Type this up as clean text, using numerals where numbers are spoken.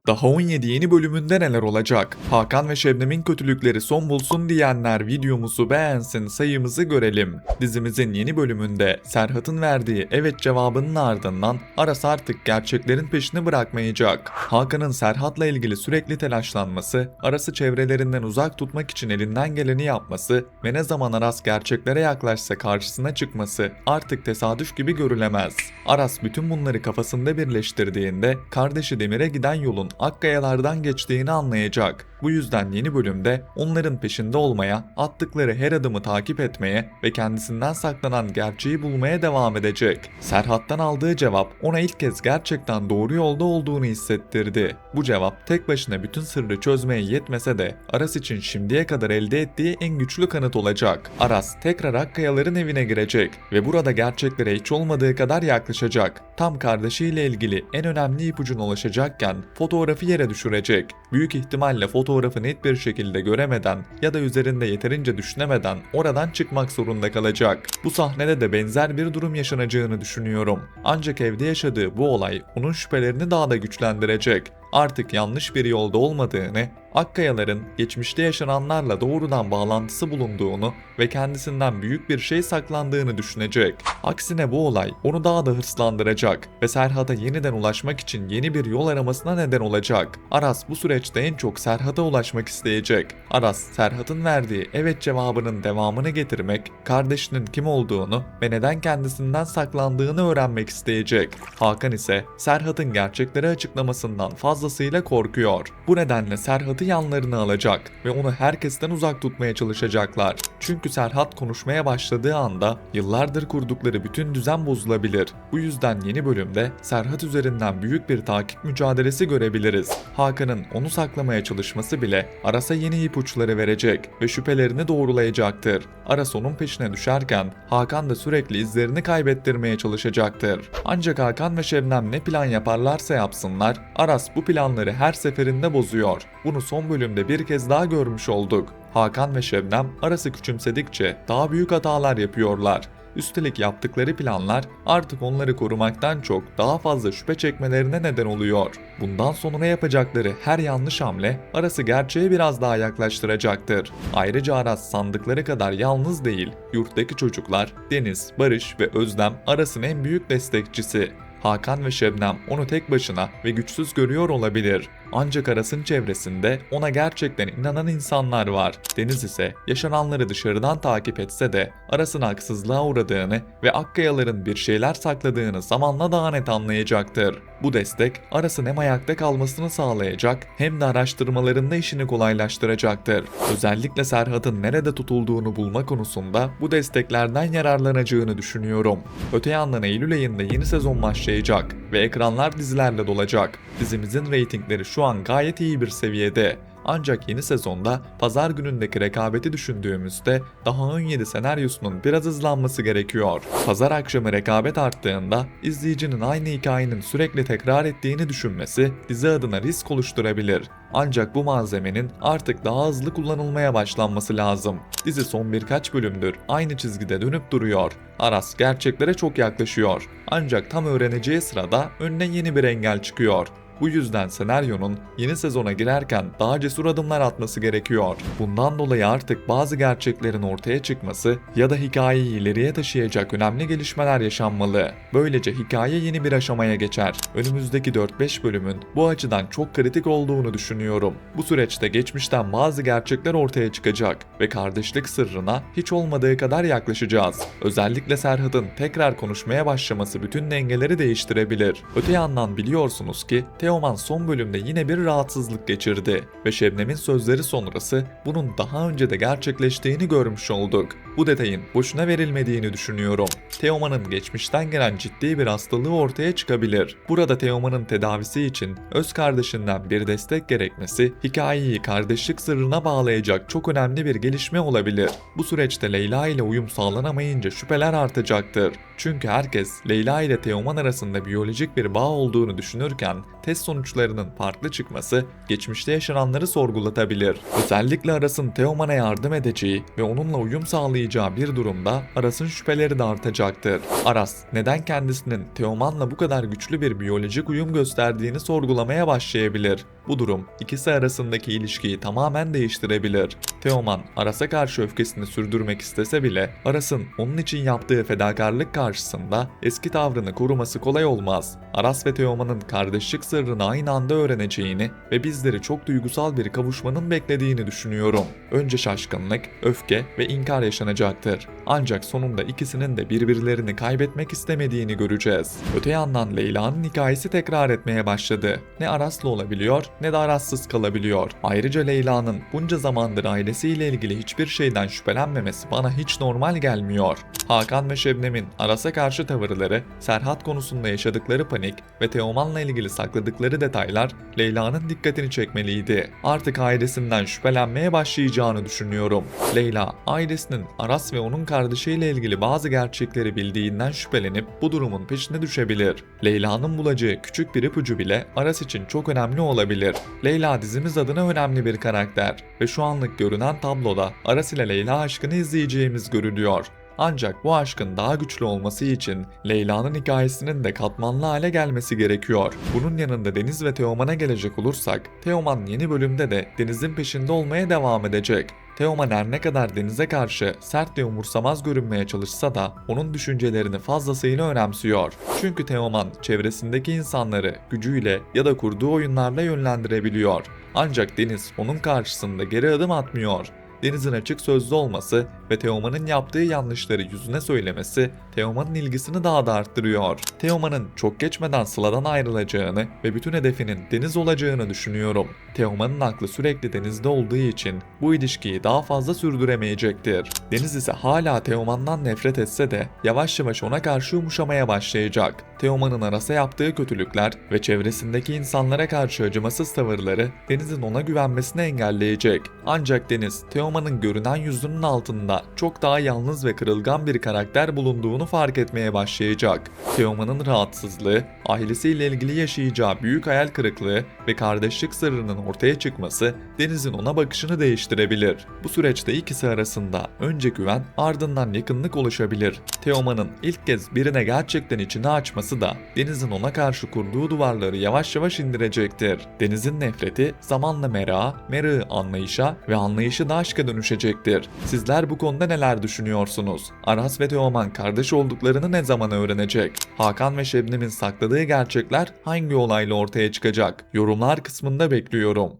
Daha 17 yeni bölümünde neler olacak? Hakan ve Şebnem'in kötülükleri son bulsun diyenler videomuzu beğensin, sayımızı görelim. Dizimizin yeni bölümünde Serhat'ın verdiği evet cevabının ardından Aras artık gerçeklerin peşini bırakmayacak. Hakan'ın Serhat'la ilgili sürekli telaşlanması, Aras'ı çevrelerinden uzak tutmak için elinden geleni yapması ve ne zaman Aras gerçeklere yaklaşsa karşısına çıkması artık tesadüf gibi görülemez. Aras bütün bunları kafasında birleştirdiğinde kardeşi Demir'e giden yolun Akkayalardan geçtiğini anlayacak. Bu yüzden yeni bölümde onların peşinde olmaya, attıkları her adımı takip etmeye ve kendisinden saklanan gerçeği bulmaya devam edecek. Serhat'tan aldığı cevap ona ilk kez gerçekten doğru yolda olduğunu hissettirdi. Bu cevap tek başına bütün sırrı çözmeye yetmese de Aras için şimdiye kadar elde ettiği en güçlü kanıt olacak. Aras tekrar Akkayaların evine girecek ve burada gerçeklere hiç olmadığı kadar yaklaşacak. Tam kardeşiyle ilgili en önemli ipucuna ulaşacakken fotoğrafı yere düşürecek. Büyük ihtimalle fotoğrafı net bir şekilde göremeden ya da üzerinde yeterince düşünemeden oradan çıkmak zorunda kalacak. Bu sahnede de benzer bir durum yaşanacağını düşünüyorum. Ancak evde yaşadığı bu olay onun şüphelerini daha da güçlendirecek. Artık yanlış bir yolda olmadığını, Akkayaların geçmişte yaşananlarla doğrudan bağlantısı bulunduğunu ve kendisinden büyük bir şey saklandığını düşünecek. Aksine bu olay onu daha da hırslandıracak ve Serhat'a yeniden ulaşmak için yeni bir yol aramasına neden olacak. Aras bu süreçte en çok Serhat'a ulaşmak isteyecek. Aras, Serhat'ın verdiği evet cevabının devamını getirmek, kardeşinin kim olduğunu ve neden kendisinden saklandığını öğrenmek isteyecek. Hakan ise Serhat'ın gerçekleri açıklamasından fazlasıyla korkuyor. Bu nedenle Serhat'ı yanlarına alacak ve onu herkesten uzak tutmaya çalışacaklar. Çünkü Serhat konuşmaya başladığı anda yıllardır kurdukları bütün düzen bozulabilir. Bu yüzden yeni bölümde Serhat üzerinden büyük bir takip mücadelesi görebiliriz. Hakan'ın onu saklamaya çalışması bile Aras'a yeni ipuçları verecek ve şüphelerini doğrulayacaktır. Aras onun peşine düşerken Hakan da sürekli izlerini kaybettirmeye çalışacaktır. Ancak Hakan ve Şebnem ne plan yaparlarsa yapsınlar, Aras bu planları her seferinde bozuyor. Bunu son bölümde bir kez daha görmüş olduk. Hakan ve Şebnem Aras'ı küçümsedikçe daha büyük hatalar yapıyorlar. Üstelik yaptıkları planlar artık onları korumaktan çok daha fazla şüphe çekmelerine neden oluyor. Bundan sonra yapacakları her yanlış hamle Aras'ı gerçeğe biraz daha yaklaştıracaktır. Ayrıca Aras sandıkları kadar yalnız değil. Yurttaki çocuklar Deniz, Barış ve Özlem Aras'ın en büyük destekçisi. Hakan ve Şebnem onu tek başına ve güçsüz görüyor olabilir. Ancak Aras'ın çevresinde ona gerçekten inanan insanlar var. Deniz ise yaşananları dışarıdan takip etse de Aras'ın haksızlığa uğradığını ve Akkayaların bir şeyler sakladığını zamanla daha net anlayacaktır. Bu destek Aras'ın hem ayakta kalmasını sağlayacak hem de araştırmalarında işini kolaylaştıracaktır. Özellikle Serhat'ın nerede tutulduğunu bulma konusunda bu desteklerden yararlanacağını düşünüyorum. Öte yandan Eylül ayında yeni sezon başlayacak ve ekranlar dizilerle dolacak. Dizimizin reytingleri şu an gayet iyi bir seviyede. Ancak yeni sezonda pazar günündeki rekabeti düşündüğümüzde daha 17 senaryosunun biraz hızlanması gerekiyor. Pazar akşamı rekabet arttığında izleyicinin aynı hikayenin sürekli tekrar ettiğini düşünmesi dizi adına risk oluşturabilir. Ancak bu malzemenin artık daha hızlı kullanılmaya başlanması lazım. Dizi son birkaç bölümdür aynı çizgide dönüp duruyor. Aras gerçeklere çok yaklaşıyor. Ancak tam öğreneceği sırada önüne yeni bir engel çıkıyor. Bu yüzden senaryonun yeni sezona girerken daha cesur adımlar atması gerekiyor. Bundan dolayı artık bazı gerçeklerin ortaya çıkması ya da hikayeyi ileriye taşıyacak önemli gelişmeler yaşanmalı. Böylece hikaye yeni bir aşamaya geçer. Önümüzdeki 4-5 bölümün bu açıdan çok kritik olduğunu düşünüyorum. Bu süreçte geçmişten bazı gerçekler ortaya çıkacak ve kardeşlik sırrına hiç olmadığı kadar yaklaşacağız. Özellikle Serhat'ın tekrar konuşmaya başlaması bütün dengeleri değiştirebilir. Öte yandan biliyorsunuz ki Teoman son bölümde yine bir rahatsızlık geçirdi ve Şebnem'in sözleri sonrası bunun daha önce de gerçekleştiğini görmüş olduk. Bu detayın boşuna verilmediğini düşünüyorum. Teoman'ın geçmişten gelen ciddi bir hastalığı ortaya çıkabilir. Burada Teoman'ın tedavisi için öz kardeşinden bir destek gerekmesi hikayeyi kardeşlik sırrına bağlayacak çok önemli bir gelişme olabilir. Bu süreçte Leyla ile uyum sağlanamayınca şüpheler artacaktır. Çünkü herkes Leyla ile Teoman arasında biyolojik bir bağ olduğunu düşünürken test sonuçlarının farklı çıkması geçmişte yaşananları sorgulatabilir. Özellikle Aras'ın Teoman'a yardım edeceği ve onunla uyum sağlayacağı bir durumda Aras'ın şüpheleri de artacaktır. Aras neden kendisinin Teoman'la bu kadar güçlü bir biyolojik uyum gösterdiğini sorgulamaya başlayabilir. Bu durum ikisi arasındaki ilişkiyi tamamen değiştirebilir. Teoman Aras'a karşı öfkesini sürdürmek istese bile Aras'ın onun için yaptığı fedakarlık karşısında eski tavrını koruması kolay olmaz. Aras ve Teoman'ın kardeşlik sırrını aynı anda öğreneceğini ve bizleri çok duygusal bir kavuşmanın beklediğini düşünüyorum. Önce şaşkınlık, öfke ve inkar yaşanacaktır. Ancak sonunda ikisinin de birbirlerini kaybetmek istemediğini göreceğiz. Öte yandan Leyla'nın hikayesi tekrar etmeye başladı. Ne Aras'la olabiliyor ne de Aras'sız kalabiliyor. Ayrıca Leyla'nın bunca zamandır ailesiyle ilgili hiçbir şeyden şüphelenmemesi bana hiç normal gelmiyor. Hakan ve Şebnem'in Aras'a karşı tavırları, Serhat konusunda yaşadıkları panik ve Teoman'la ilgili sakladıkları detaylar Leyla'nın dikkatini çekmeliydi. Artık ailesinden şüphelenmeye başlayacağını düşünüyorum. Leyla, ailesinin Aras ve onun kardeşiyle ilgili bazı gerçekleri bildiğinden şüphelenip bu durumun peşine düşebilir. Leyla'nın bulacağı küçük bir ipucu bile Aras için çok önemli olabilir. Leyla dizimiz adına önemli bir karakter ve şu anlık görünen tabloda Aras ile Leyla aşkını izleyeceğimiz görülüyor. Ancak bu aşkın daha güçlü olması için Leyla'nın hikayesinin de katmanlı hale gelmesi gerekiyor. Bunun yanında Deniz ve Teoman'a gelecek olursak, Teoman yeni bölümde de Deniz'in peşinde olmaya devam edecek. Teoman her ne kadar Deniz'e karşı sert ve umursamaz görünmeye çalışsa da onun düşüncelerini fazlasıyla önemsiyor. Çünkü Teoman çevresindeki insanları gücüyle ya da kurduğu oyunlarla yönlendirebiliyor. Ancak Deniz onun karşısında geri adım atmıyor. Deniz'in açık sözlü olması ve Teoman'ın yaptığı yanlışları yüzüne söylemesi Teoman'ın ilgisini daha da arttırıyor. Teoman'ın çok geçmeden Sıla'dan ayrılacağını ve bütün hedefinin Deniz olacağını düşünüyorum. Teoman'ın aklı sürekli Deniz'de olduğu için bu ilişkiyi daha fazla sürdüremeyecektir. Deniz ise hala Teoman'dan nefret etse de yavaş yavaş ona karşı yumuşamaya başlayacak. Teoman'ın Aras'a yaptığı kötülükler ve çevresindeki insanlara karşı acımasız tavırları Deniz'in ona güvenmesini engelleyecek. Ancak Deniz, Teoman'ın görünen yüzünün altında çok daha yalnız ve kırılgan bir karakter bulunduğunu fark etmeye başlayacak. Teoman'ın rahatsızlığı, ailesiyle ilgili yaşayacağı büyük hayal kırıklığı ve kardeşlik sırrının ortaya çıkması Deniz'in ona bakışını değiştirebilir. Bu süreçte ikisi arasında önce güven, ardından yakınlık oluşabilir. Teoman'ın ilk kez birine gerçekten içini açması da Deniz'in ona karşı kurduğu duvarları yavaş yavaş indirecektir. Deniz'in nefreti zamanla merakı anlayışa ve anlayışı da aşka dönüşecektir. Sizler bu konuda neler düşünüyorsunuz? Aras ve Teoman kardeş olduklarını ne zaman öğrenecek? Hakan ve Şebnem'in sakladığı gerçekler hangi olayla ortaya çıkacak? Yorumlar kısmında bekliyorum.